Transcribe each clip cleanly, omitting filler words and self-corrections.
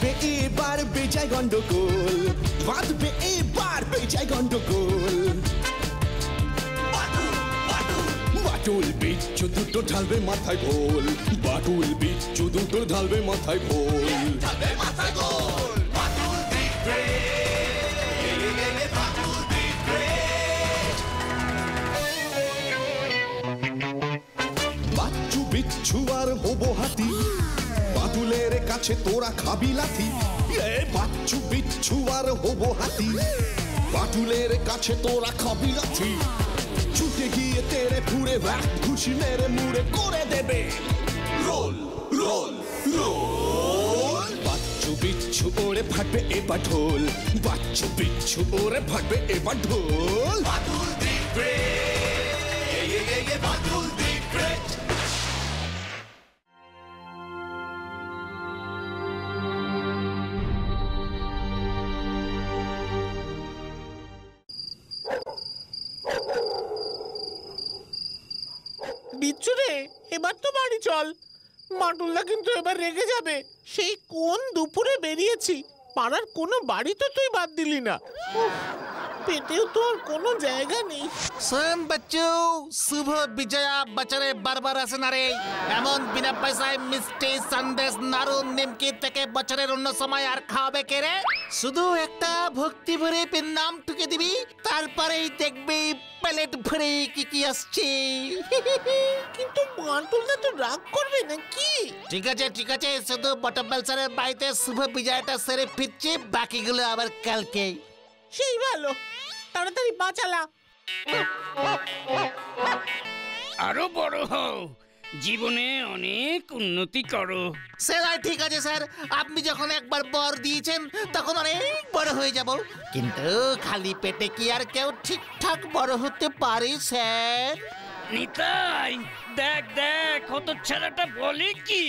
বাঁধবে এবার বেজায় গন্ডগোল, বাঁধবে এবার বেজায় গন্ডগোল। বাটুল বিচ্ছু দুটো ঢালবে মাথায় ভোল, বাটুল বিচ্ছু দুটো ঢালবে মাথায় ভোল। বাচ্চু বিচ্ছু আর হবো হাতি, বাটুলের কাছে তোরা খাবি লাথি। বাচ্চু বিচ্ছু আর হবো হাতি, বাটুলের কাছে তোরা খাবি লাথি। ছুটে গিয়ে তেরে ফুড়ে ঘুষি মেরে মুড়ে করে দেবে রোল রোল রোল। বাচ্চু বিচ্ছু ওরে ফাটবে এবার ঢোল, বাচ্চু বিচ্ছু ওরে ফাটবে এবার ঢোল। বাটুল দি গ্রেট, বাটুল দি গ্রেট। বিচ্ছু রে, এবার তো বাড়ি চল। মাটুলদা কিন্তু এবার রেগে যাবে। সেই কোন দুপুরে বেরিয়েছি, পাড়ার কোনো বাড়ি তো তুই বাদ দিলি না। পেটেও তো আর কোনো জায়গা নেই। শোন বাচ্চু, শুভ বিজয়া বছরে বারবার আসে না রে। এমন বিনা পয়সায় মিষ্টি সন্দেশ নাড়ু নিমকি থেকে বছরের অন্য সময় আর খাওয়াবে কে রে? শুধু একটা ভক্তি ভরে নাম টুকে দিবি, তারপরেই দেখবি প্লেট ভরে কি কি আসছে। কিন্তু মাটুলদা তো রাগ করবে নাকি? ঠিক আছে ঠিক আছে, শুধু বটব্বল স্যারের বাড়িতে শুভ বিজয়াটা সেরে ফিরছে, বাকিগুলো আবার কালকে। সেই ভালো, তাড়াতাড়ি পা চালা। আরো বড় হও, জীবনে অনেক উন্নতি করো। স্যার ঠিক আছে স্যার, আপনি যখন একবার বর দিয়েছেন তখন অনেক বড় হয়ে যাব। কিন্তু খালি পেটে কি আর কেউ ঠিকঠাক বড় হতে পারে স্যার? নিতাই, দেখ দেখ হতচ্ছাড়াটা বলে কি,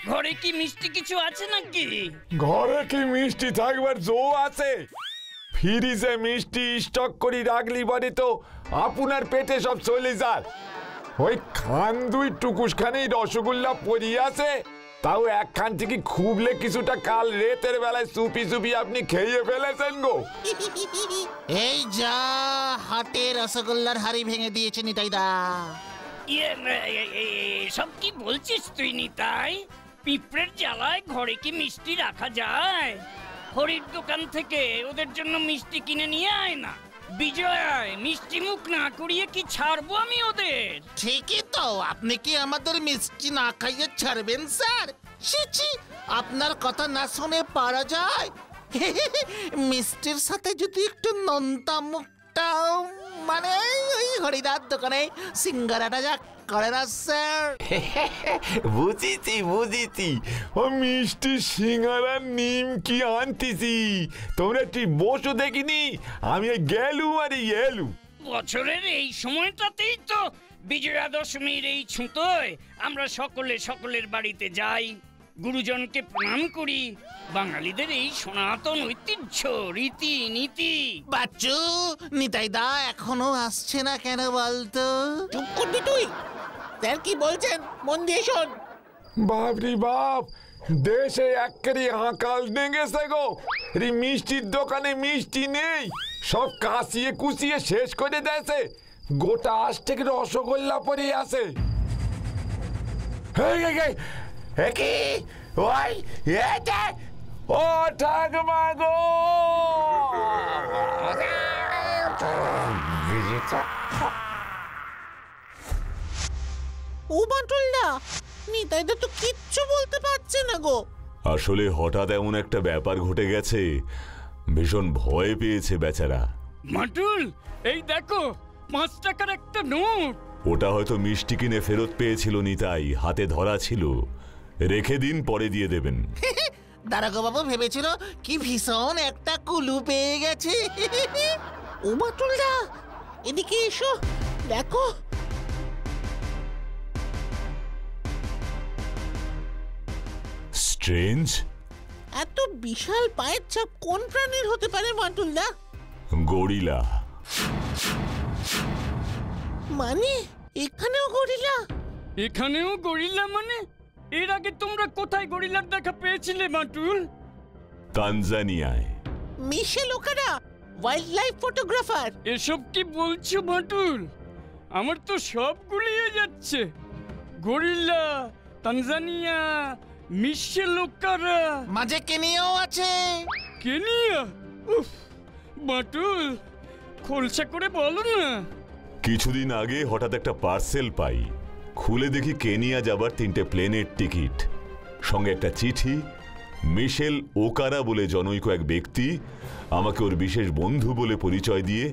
ঘরে কি মিষ্টি কিছু আছে নাকি? ঘরে কি মিষ্টি থাকবার জো আছে? ফ্রিজে মিষ্টি স্টক করি রাখলি বলে তো আপনার পেটে সব চলে যায়। ওই খান দুই টুকুসখানেই রসগোল্লা পড়িয়ে আছে, তাও একখান থেকে খুবলে কিছুটা কাল রেতের বেলায় চুপি চুপি আপনি খেয়ে ফেলেছেন গো। এই যা হাটে রসগোল্লার হাড়ি ভেঙে দিয়েছে নিতাইদা। সব কি বলছিস তুই নিতাই? পিঁপড়ের জ্বালায় ঘরে কি মিষ্টি রাখা যায়? হরির দোকান থেকে ওদের জন্য মিষ্টি কিনে নিয়ে আয় না। বিজয় মিষ্টি মুখ না করিয়ে কি ছাড়বো আমি ওদের? ঠিকই তো, আপনি কি আমাদের মিষ্টি না খাইয়ে ছাড়বেন স্যার? ছি, আপনার কথা না শুনে পারা যায়? মিষ্টির সাথে যদি একটু নোনতা মুখটা, মানে ওই হরিদার দোকানে সিঙ্গারাটা যা করে না স্যার। বুঝিছি, ও মিষ্টি সিঙ্গারা নিমকি আনতেছি, তোমরা ঠিক বসো দেখিনি, আমি গেলু আরে এলু। বছরের এই সময়টাতেই তো বিজয়া দশমীর এই ছুতোয় আমরা সকলের বাড়িতে যাই, গুরুজনকে প্রণাম করি। বাঙালিদের এই সনাতন ঐতিহ্য রীতি নীতি। বাচ্চু, নিতাইদা এখনো আসছে না কেন বলতো? চুপ করবি তুই? স্যার কি বলছেন মন দিয়ে শোন। বাপরি বাপ, দেশে একেবারে হাঁকাল ডেঙ্গেছে গো। এই মিষ্টির দোকানে মিষ্টি নেই, সব কাঁচিয়ে কুচিয়ে শেষ করে দিয়েছে। গোটা আজ থেকে রসগোল্লা পরে আছে। ও ঠাকুমা গো, ও বাটুলদা, নিতাইদা তো কিচ্ছু বলতে পারছে না গো। আসলে হঠাৎ এমন একটা ব্যাপার ঘটে গেছে, ভীষণ ভয় পেয়েছে বেচারা। মাটুল, এই দেখো 5 টাকার একটা নোট। ওটা হয়তো মিষ্টি কিনে ফেরত পেয়েছিল নিতাই, হাতে ধরা ছিল। রেখে দিন, পরে দিয়ে দেবেন। দারোগা বাবু ভেবেছিল কি ভীষণ একটা কুলু পেয়ে গেছে। ও বাটুলদা, এদিকে এসো, দেখো। স্ট্রেঞ্জ। এত বিশাল পায়ের ছাপ কোন প্রাণীর হতে পারে বাটুলদা? গরিলা। মানে এখানেও গরিলা? এখানেও গরিলা মানে? এর আগে তোমরা কোথায় গরিলার দেখা পেয়েছিলে বাটুল? তানজানিয়ায়। মিশেল ওকারা, ওয়াইল্ড লাইফ ফটোগ্রাফার। এসব কি বলছো বাটুল? আমার তো সব গুলিয়ে যাচ্ছে। গরিলা, তানজানিয়া, মিশেল ওকারা, মাঝে কেনিয়াও আছে। কেনিয়া। উফ, বাটুল খোলসা করে বলো না। কিছুদিন আগে হঠাৎ একটা পার্সেল পাই, খুলে দেখি কেনিয়া যাবার 3টে প্লেনের টিকিট, সঙ্গে একটা চিঠি। মিশেল ওকারা বলে জনৈক এক ব্যক্তি আমাকে ওর বিশেষ বন্ধু বলে পরিচয় দিয়ে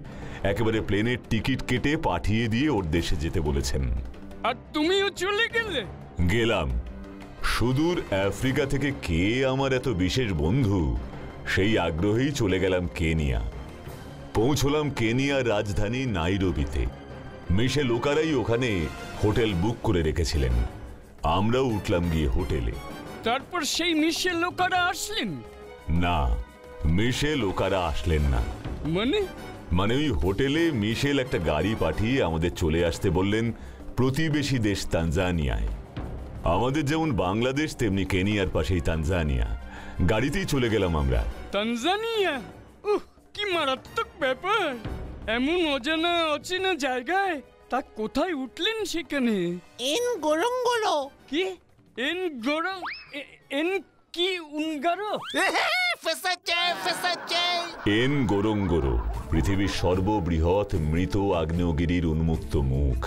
একেবারে প্লেনের টিকিট কেটে পাঠিয়ে দিয়ে ওর দেশে যেতে বলেছেন। আর তুমিও চলে গেলে? গেলাম। সুদূর আফ্রিকা থেকে কে আমার এত বিশেষ বন্ধু, সেই আগ্রহেই চলে গেলাম কেনিয়া। পৌঁছলাম কেনিয়ার রাজধানী নাইরোবিতে। মিশেল ওকারাই ওখানে হোটেল বুক করে রেখেছিলেন। আমরাও উঠলাম গিয়ে হোটেলে। তারপর সেই মিশেল ওকারা আসলেন? না, মিশেল ওকারা আসলেন না। মানে ওই হোটেলে মিশেল একটা গাড়ি পাঠিয়ে আমাদের চলে আসতে বললেন প্রতিবেশী দেশ তানজানিয়ায়। আমাদের যেমন বাংলাদেশ তেমনি কেনিয়ার পাশেই তানজানিয়া। গাড়িতেই চলে গেলাম আমরা। তানজানিয়া? উহ, কি মারাত্মক ব্যাপার! এমন অজানা অচেনা জায়গায় তা কোথায় উঠলেন সেখানে? এন গোরঙ্গোরো। কি? এন গরো? এন কি উনগারো? এন গোরঙ্গোরো পৃথিবীর সর্ববৃহৎ মৃত আগ্নেয়গিরির উন্মুক্ত মুখ।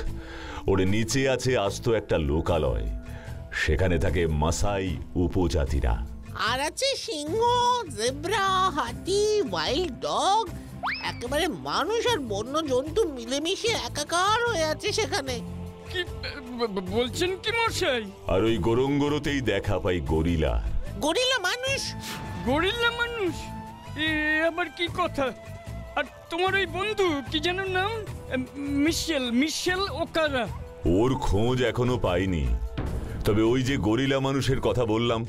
ওর নিচে আছে আস্ত একটা লোকালয়, সেখানে থাকে মাসাই উপজাতিরা। আর আছে সিংহ, জেব্রা, হাতি, ওয়াইল্ড ডগ, একেবারে মানুষ আর বন্য জন্তু মিলেমিশে একাকার হয়ে আছে সেখানে। কি বলছেন কি মশাই? আর ওই গোরঙ্গোরোতেই দেখা পাই গরিলা। গরিলা মানুষ? গরিলা মানুষ? এ আবার কি কথা? আর তোমার ওই বন্ধু কি যেন নাম? মিশেল ওকারা। ওর খোঁজ এখনো পাইনি, তবে ওই যে গরিলা মানুষের কথা বললাম,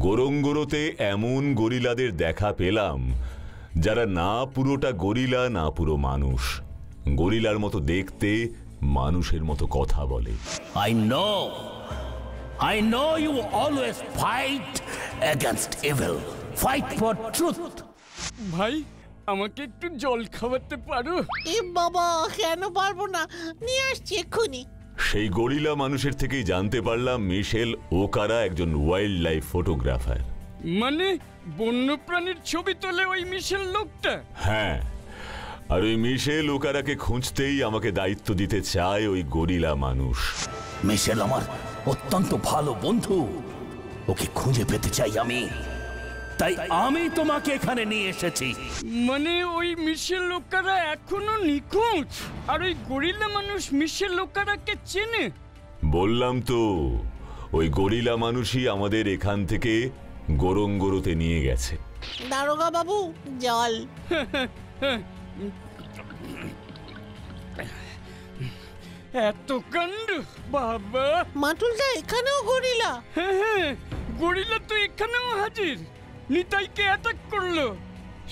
গোরঙ্গোরোতে এমন গরিলাদের দেখা পেলাম যারা না পুরোটা গরিলা না পুরো মানুষ। গরিলার মতো দেখতে, মানুষের মতো কথা বলে। I know you always fight against evil. Fight for truth. ভাই, আমাকে একটু জল খাওয়াতে পারো? এ বাবা, কেন পারবো না, নিয়ে আসছি এক্ষুনি। সেই গরিলা মানুষের থেকেই জানতে পারলাম মিশেল ওকারা একজন ওয়াইল্ড লাইফ ফটোগ্রাফার। মানে বন্য প্রাণীর ছবি তোলে ওই মিশেল লোকটা? হ্যাঁ, আর ওই মিশেল ওকারাকে খুঁজতেই আমাকে দায়িত্ব দিতে চায় ওই গরিলা মানুষ। মিশেল আমার অত্যন্ত ভালো বন্ধু, ওকে খুঁজে পেতে চাই আমি, তাই আমি তোমাকে এখানে নিয়ে এসেছি। মানে ওই মিশেল ওকারা এখনো নিখোঁজ, আর ওই গরিলা মানুষ মিশেল ওকারাকে চেনে? বললাম তো, ওই গরিলা মানুষই আমাদের এখান থেকে গোরঙ্গোরোতে নিয়ে গেছে। দারোগা বাবু, জল। এত কাণ্ড বাবা! মাটুলদা, এখানেও গরিলা? হ্যাঁ, গরিলা তো এখানেও হাজির। নিতাইকে অ্যাটাক করলো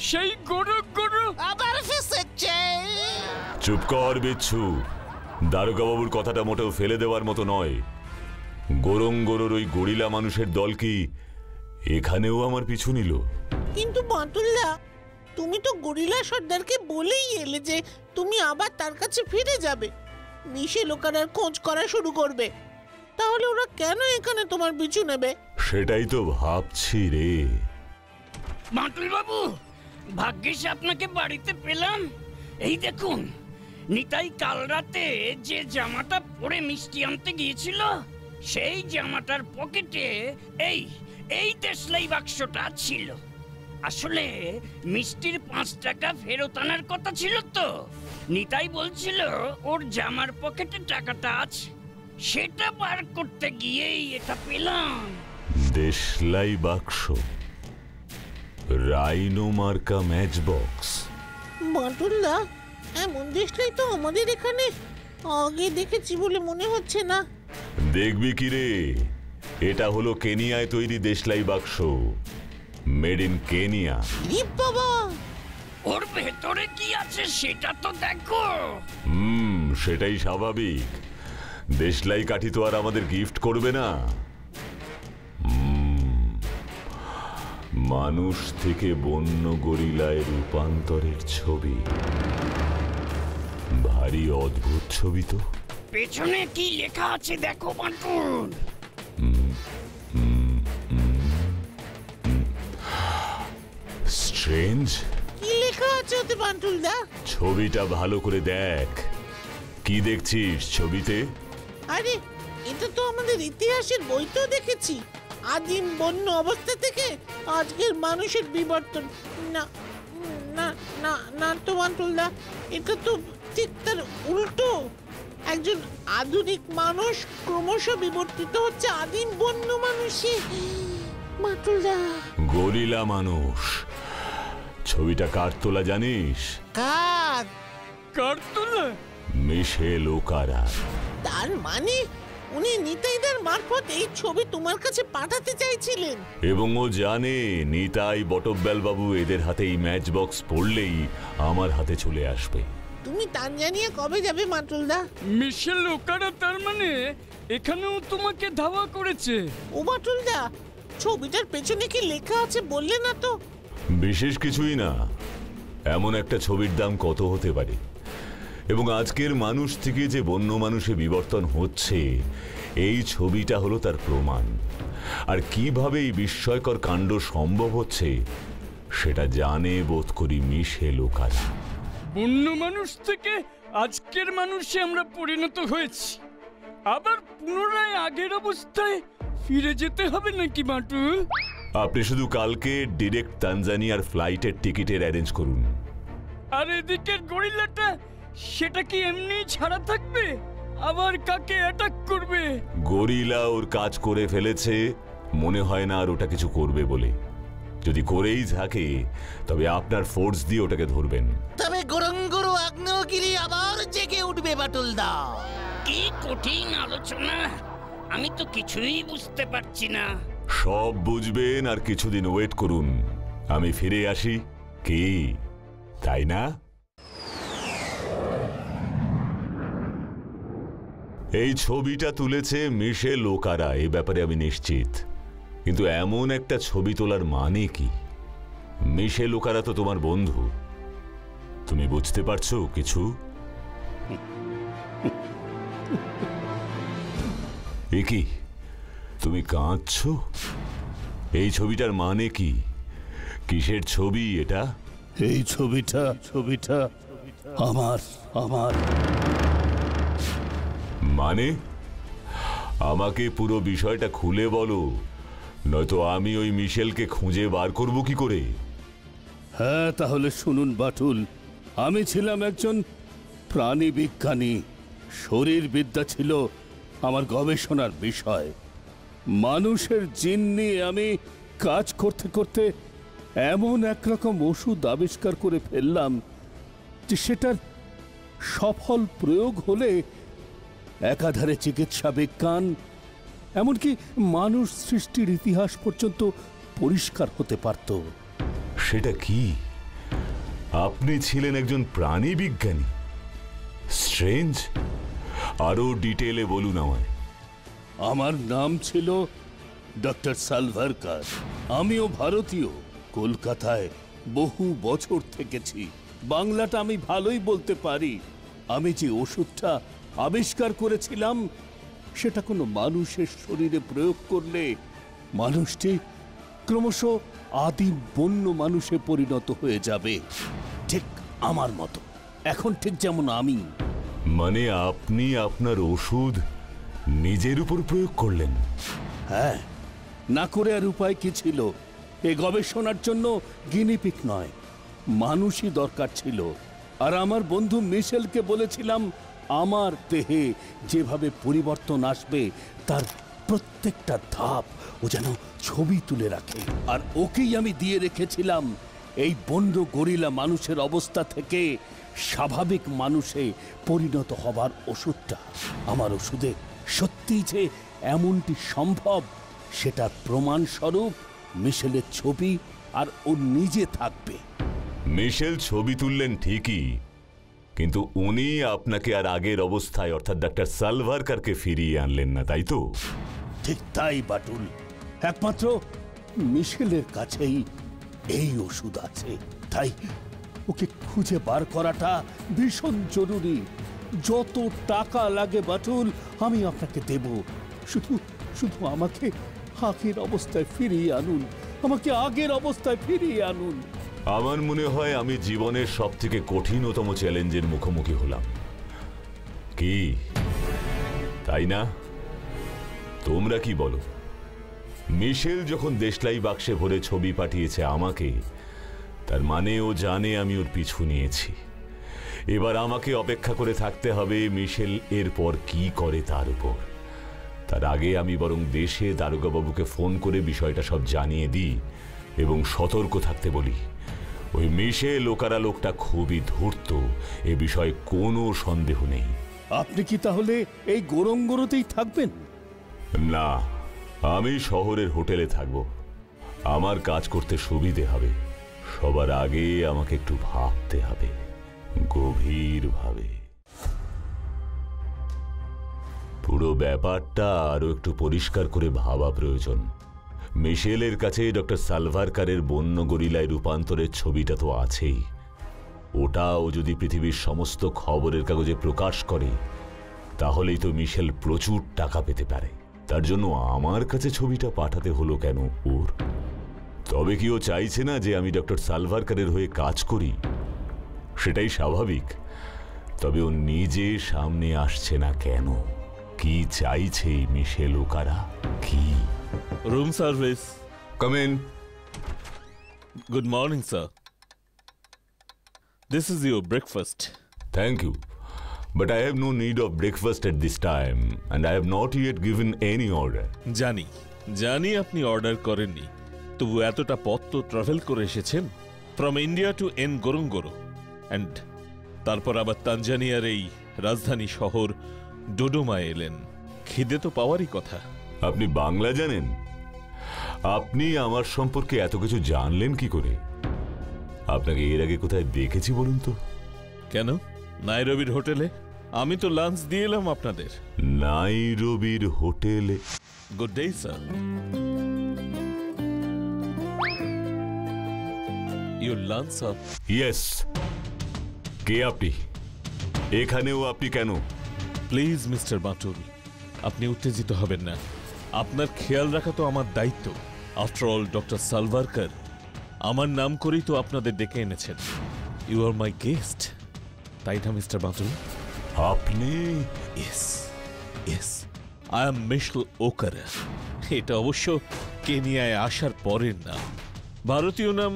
সেই গোরো। আবার ফেসেছে। চুপ কর বিচ্ছু, দারোগা বাবুর কথাটা মোটেও ফেলে দেওয়ার মতো নয়। গোরঙ্গোরোর ওই গরিলা মানুষের দল কি এখানেও আমার পিছু নিল? কিন্তু মাটুলদা, তুমি তো গরিলা সর্দারকে বলেই এলে যে তুমি আবার তার কাছে ফিরে যাবে, মিশেল ওকারার খোঁজ করা শুরু করবে। তাহলে ওরা কেন এখানে তোমার পিছু নেবে? সেটাই তো ভাবছি রে। মাটুল বাবু, ভাগ্যিস আপনাকে বাড়িতে পেলাম। এই দেখুন, নিতাই কাল রাতে যে জামাটা পরে মিষ্টি আনতে গিয়েছিল, সেই জামাটার পকেটে এই দেশলাই বাক্সটা ছিল। আসলে মিষ্টির 5 টাকা ফেরত আনার কথা ছিল তো। নিতাই বলছিল ওর জামার পকেটে টাকাটা আছে, সেটা বার করতে গিয়েই এটা পেলাম। দেশলাই বাক্স, রাইনো মার্কা ম্যাচ বক্স। মাটুলদা, এমন দেশলাই তো আমাদের এখানে আগে দেখেছি বলে মনে হচ্ছে না। দেখবি কি রে, এটা হলো কেনিয়ায় তৈরি দেশলাই বাক্স, মেড ইন কেনিয়া। বাবা, ওর ভেতরে কি আছে সেটা তো দেখো। সেটাই স্বাভাবিক। দেশলাই কাঠি তো আর আমাদের গিফট করবে না, মানুষ থেকে বন্য গরিলায় রূপান্তরের ছবি। ভারী অদ্ভুত ছবি তো। পেছনে কি লেখা আছে দেখো বাটুল। স্ট্রেঞ্জ। কি লেখা আছে ওতে বান্টুল দা? ছবিটা ভালো করে দেখ। কি দেখছিস ছবিতে? আরে এটা তো আমাদের ইতিহাসের বইতেও দেখেছি। আদিম বন্য অবস্থা থেকে আজকের মানুষের বিবর্তন। না না না না তো বান্টুল দা, এটা তো ঠিক তার উল্টো। একজন আধুনিক মানুষ ক্রমশ বিবর্তিত হচ্ছে আদিম বন্য মানুষে। বান্টুল দা, গরিলা মানুষ। ছবিটা কার তোলা জানিস? কার? কার তোলা? মিশেল ওকারা। তার মানে উনি নিতাইদার মারফত এই ছবি তোমার কাছে পাঠাতে চাইছিলেন। এবং ও জানে নিতাই বটব্যাল বাবু এদের হাতে এই ম্যাচ বক্স পড়লেই আমার হাতে চলে আসবে। তুমি তানজানিয়া কবে যাবে বান্টুলদা? মিশেল ওকারা তার মানে এখানেও তোমাকে ধাওয়া করেছে? ও বান্টুলদা, ছবিটার পেছনে কি লেখা আছে বললে না তো? বিশেষ কিছুই না। এমন একটা ছবির দাম কত হতে পারে? এবং আজকের মানুষ থেকে যে বন্য মানুষে বিবর্তন হচ্ছে, এই ছবিটা হলো তার প্রমাণ। আর কিভাবে এই বিস্ময়কর কাণ্ড সম্ভব হচ্ছে সেটা জানে বোধ করি মিশেল ওকারা। বন্য মানুষ থেকে আজকের মানুষে আমরা পরিণত হয়েছি, আবার পুনরায় আগের অবস্থায় ফিরে যেতে হবে নাকি বাটুল? আপনি শুধু কালকে ডিরেক্ট তানজানিয়ার ফ্লাইটের টিকিটের অ্যারেঞ্জ করুন। আর এদিকের গরিলাটা, সেটা কি এমনি ছাড়া থাকবে? আবার কাকে অ্যাটাক করবে? গরিলা ওর কাজ করে ফেলেছে, মনে হয় না আর ওটা কিছু করবে বলে। যদি করেই থাকে তবে আপনার ফোর্স দিয়ে ওটাকে ধরবেন। তবে গরঙ্গরু আগ্নেয়গিরি আবার জেগে উঠবে বাটুলদা। কি কঠিন আলোচনা, আমি তো কিছুই বুঝতে পারছি না। সব বুঝবেন, আর কিছুদিন ওয়েট করুন, আমি ফিরে আসি। কি তাই না? এই ছবিটা তুলেছে মিশেল ওকারা, এই ব্যাপারে আমি নিশ্চিত। কিন্তু এমন একটা ছবি তোলার মানে কি? মিশেল ওকারা তো তোমার বন্ধু, তুমি বুঝতে পারছো কিছু? এ কি, তুমি কাঁদছো? এই ছবিটার মানে কি? কিসের ছবি এটা? এই ছবিটা আমার আমার মানে আমাকে পুরো বিষয়টা খুলে বলো, নয়তো আমি ওই মিশেলকে খুঁজে বার করব কি করে। হ্যাঁ, তাহলে শুনুন বাটুল, আমি ছিলাম একজন প্রাণী বিজ্ঞানী। শরীরবিদ্যা ছিল আমার গবেষণার বিষয়। মানুষের জিন নিয়ে আমি কাজ করতে করতে এমন একরকম ওষুধ আবিষ্কার করে ফেললাম যে সেটার সফল প্রয়োগ হলে একাধারে চিকিৎসা বিজ্ঞান, এমনকি মানুষ সৃষ্টির ইতিহাস পর্যন্ত পরিষ্কার হতে পারত। সেটা কি? আপনি ছিলেন একজন প্রাণী বিজ্ঞানী? স্ট্রেঞ্জ, আরো ডিটেলে বলুন আমায়। আমার নাম ছিল ডক্টর সালভারকার। আমিও ভারতীয়, কলকাতায় বহু বছর থেকেছি। বাংলাটা আমি ভালোই বলতে পারি। আমি যে ওষুধটা আবিষ্কার করেছিলাম সেটা কোনো মানুষের শরীরে প্রয়োগ করলে মানুষটি ক্রমশ আদিম বন্য মানুষে পরিণত হয়ে যাবে, ঠিক আমার মতো, এখন ঠিক যেমন আমি। মানে আপনি আপনার ওষুধ নিজের উপর প্রয়োগ করলেন? হ্যাঁ, না করে আর উপায় কি ছিল? এই গবেষণার জন্য গিনিপিগ নয়, মানুষই দরকার ছিল। আর আমার বন্ধু মিশেলকে বলেছিলাম আমার দেহে যেভাবে পরিবর্তন আসবে তার প্রত্যেকটা ধাপ ও যেন ছবি তুলে রাখে। আর ওকেই আমি দিয়ে রেখেছিলাম এই বন্য গরিলা মানুষের অবস্থা থেকে স্বাভাবিক মানুষে পরিণত হবার ওষুধটা। আমার ওষুধে সত্যিই যে এমনটি সম্ভব সেটার প্রমাণস্বরূপ মিশেলের ছবি আর ও নিজে থাকবে। মিশেল ছবি তুললেন ঠিকই, কিন্তু উনি আপনাকে আর আগের অবস্থায় অর্থাৎ ডাক্তার সালভারকারকে ফিরিয়ে আনলেন না, তাই তো? ঠিক তাই বাটুল, একমাত্র মিশেলের কাছেই এই ওষুধ আছে, তাই ওকে খুঁজে বার করাটা ভীষণ জরুরি। যত টাকা লাগে বাটুল আমি আপনাকে দেব, শুধু শুধু আমাকে আগের অবস্থায় ফিরিয়ে আনুন, আমাকে আগের অবস্থায় ফিরিয়ে আনুন। আমার মনে হয় আমি জীবনের সব থেকে কঠিনতম চ্যালেঞ্জের মুখোমুখি হলাম। কি তাই না? তোমরা কি বলো? মিশেল যখন দেশলাই বাক্সে ভরে ছবি পাঠিয়েছে আমাকে, তার মানে ও জানে আমি ওর পিছু নিয়েছি। এবার আমাকে অপেক্ষা করে থাকতে হবে মিশেল এরপর কি করে তার উপর। তার আগে আমি বরং দেশে দারোগাবাবুকে ফোন করে বিষয়টা সব জানিয়ে দিই এবং সতর্ক থাকতে বলি। ওই মিশেল ওকারা লোকটা খুবই ধূর্ত, এ বিষয়ে কোনো সন্দেহ নেই। আপনি কি তাহলে এই গোরঙ্গরতেই থাকবেন? না, আমি শহরের হোটেলে থাকব। আমার কাজ করতে সুবিধে হবে। সবার আগে আমাকে একটু ভাবতে হবে, গভীরভাবে। পুরো ব্যাপারটা আরো একটু পরিষ্কার করে ভাবা প্রয়োজন। মিশেলের কাছে ডক্টর সালভারকারের বন্য গরিলায় রূপান্তরের ছবিটা তো আছেই। ওটাও যদি পৃথিবীর সমস্ত খবরের কাগজে প্রকাশ করে, তাহলেই তো মিশেল প্রচুর টাকা পেতে পারে। তার জন্য আমার কাছে ছবিটা পাঠাতে হলো কেন ওর? তবে কি ও চাইছে না যে আমি ডক্টর সালভারকারের হয়ে কাজ করি? সেটাই স্বাভাবিক। তবে ও নিজে সামনে আসছে না কেন? কি চাইছে মিশেল ওকারা? কি? Room service. Come in. Good morning, sir. This is your breakfast. Thank you. But I have no need of breakfast at this time, and I have not yet given any order. জানি আপনি order করেননি, তবু এতটা পথ তো travel করে এসেছেন, from India to Ngorongoro, and তারপর আবার তানজানিয়ার এই রাজধানী শহর ডোডোমায় এলেন। খিদে তো পাওয়ারই কথা। আপনি বাংলা জানেন? আপনি আমার সম্পর্কে এত কিছু জানলেন কি করে? আপনাকে এর আগে কোথায় দেখেছি বলুন তো? কেন, নাইরোবির হোটেলে? আমি তো লাঞ্চ দিয়ে এলাম আপনাদের। নাইরোবির হোটেলে? Good day sir. Your lunch sir. Yes. কে আপনি? এখানেও আপনি কেন? প্লিজ মিস্টার বাটুল, আপনি উত্তেজিত হবেন না। আপনার খেয়াল রাখা তো আমার দায়িত্ব। আফটার অল ডক্টর সালভারকার আমার নাম করেই তো আপনাদের ডেকে এনেছেন। ইউ আর মাই গেস্ট, তাই না মিস্টার বাটুল? আপনি? ইয়েস ইয়েস, আই এম মিশেল ওকারা। এটা অবশ্য কেনিয়ায় আসার পরের নাম। ভারতীয় নাম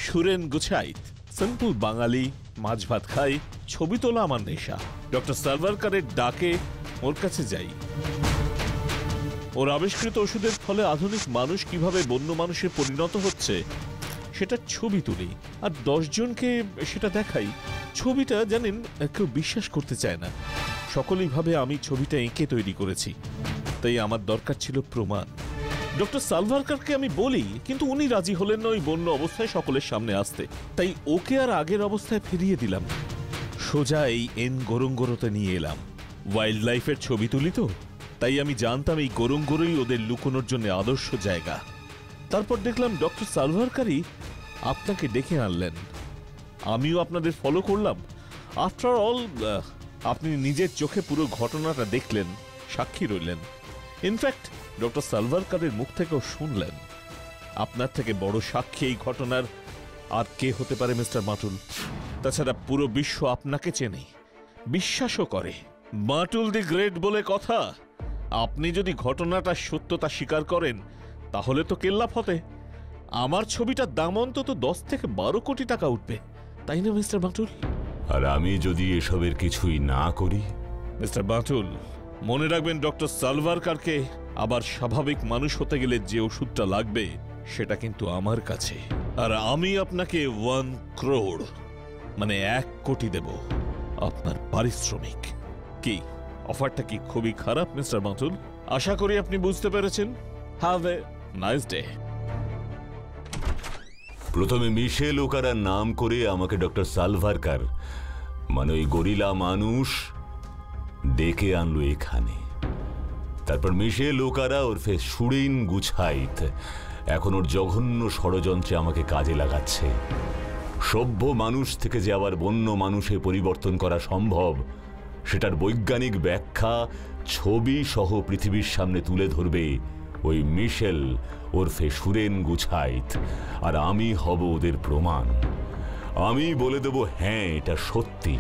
সুরেন গুছাইত। সিম্পল বাঙালি, মাছ ভাত খাই, ছবি তোলা আমার নেশা। ডক্টর সালভারকারের ডাকে ওর কাছে যাই। ওর আবিষ্কৃত ওষুধের ফলে আধুনিক মানুষ কিভাবে বন্য মানুষে পরিণত হচ্ছে সেটা ছবি তুলি, আর 10 জনকে সেটা দেখাই। ছবিটা জানেন কেউ বিশ্বাস করতে চায় না। সকলেই ভাবে আমি ছবিটা এঁকে তৈরি করেছি, তাই আমার দরকার ছিল প্রমাণ। ডক্টর সালভারকারকে আমি বলি, কিন্তু উনি রাজি হলেন না ওই বন্য অবস্থায় সকলের সামনে আসতে। তাই ওকে আর আগের অবস্থায় ফিরিয়ে দিলাম, সোজা এই এন গোরঙ্গোরোতে নিয়ে এলাম। ওয়াইল্ড লাইফের ছবি তুলি তো, তাই আমি জানতাম এই গোরঙ্গোরোই ওদের লুকোনোর জন্য আদর্শ জায়গা। তারপর দেখলাম ডক্টর সালভারকারই আপনাকে ডেকে আনলেন, আমিও আপনাদের ফলো করলাম। আফটার অল আপনি নিজের চোখে পুরো ঘটনাটা দেখলেন, সাক্ষী রইলেন। ইনফ্যাক্ট ডক্টর সালভারকারের মুখ থেকেও শুনলেন। আপনার থেকে বড় সাক্ষী এই ঘটনার আর কে হতে পারে মিস্টার বাটুল? তাছাড়া পুরো বিশ্ব আপনাকে চেনে, বিশ্বাসও করে। বাটুল দি গ্রেট বলে কথা। আপনি যদি ঘটনাটা সত্যতা স্বীকার করেন, তাহলে তো কেল্লা ফতে। আমার ছবিটার দাম অন্তত 10 থেকে 12 কোটি টাকা উঠবে, তাই না মিস্টার বাটুল? আর আমি যদি এসবের কিছুই না করি? মিস্টার বাটুল, মনে রাখবেন ডক্টর সালভারকারকে আবার স্বাভাবিক মানুষ হতে গেলে যে ওষুধটা লাগবে সেটা কিন্তু আমার কাছে। আর আমি আপনাকে 1 crore মানে 1 কোটি দেব আপনার পারিশ্রমিক। কি অফারটা কি খুবই খারাপ মিস্টার বাটুল? আশা করি আপনি বুঝতে পেরেছেন। Have a nice day. প্রথমে মিশেল ওকারার নাম করে আমাকে ডক্টর সালভারকার মানে ওই গরিলা মানুষ ডেকে আনলো এখানে। তারপর মিশেল ওকারা ওরফে সুরেন গুছাইত এখন ওর জঘন্য ষড়যন্ত্রে আমাকে কাজে লাগাচ্ছে। সভ্য মানুষ থেকে যে আবার বন্য মানুষে পরিবর্তন করা সম্ভব সেটার বৈজ্ঞানিক ব্যাখ্যা ছবি সহ পৃথিবীর সামনে তুলে ধরবে ওই মিশেল ওরফে সুরেন গুছাইত, আর আমি হব ওদের প্রমাণ। আমি বলে দেব হ্যাঁ এটা সত্যি।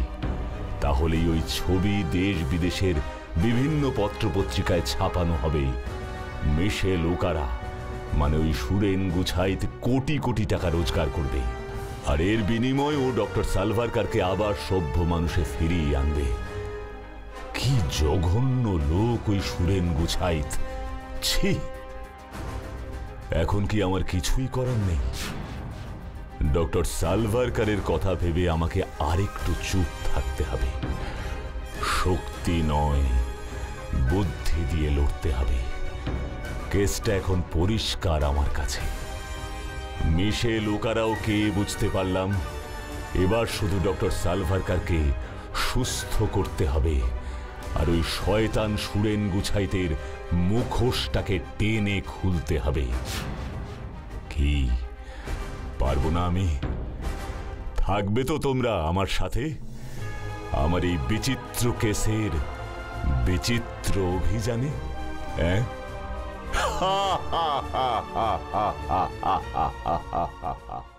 তাহলেই ওই ছবি দেশ বিদেশের বিভিন্ন পত্রপত্রিকায় ছাপানো হবে। মিশেল ওকারা মানে ওই সুরেন গুছাইত কোটি কোটি টাকা রোজগার করবে, আর এর বিনিময়ে ও ডক্টর সালভারকারকে আবার সভ্য মানুষে ফিরিয়ে আনবে। কি জঘন্য লোক ওই সুরেন গুছাইত! ছি! এখন কি আমার কিছুই করার নেই? ডক্টর সালভারকারের কথা ভেবে আমাকে আরেকটু চুপ থাকতে হবে। শক্তি নয়, বুদ্ধি দিয়ে লড়তে হবে। কেসটা এখন পরিষ্কার আমার কাছে। মিশেল ওকারাও কে বুঝতে পারলাম। এবার শুধু ডক্টর সালভারকারকে সুস্থ করতে হবে, আর ওই শয়তান সুরেন গুছাইতের মুখোশটাকে টেনে খুলতে হবে। কি পারবো না আমি? থাকবে তো তোমরা আমার সাথে আমার এই বিচিত্র কেসের বিচিত্র অভিযানে? হ্যাঁ, ha ha ha ha ha ha ha ha ha ha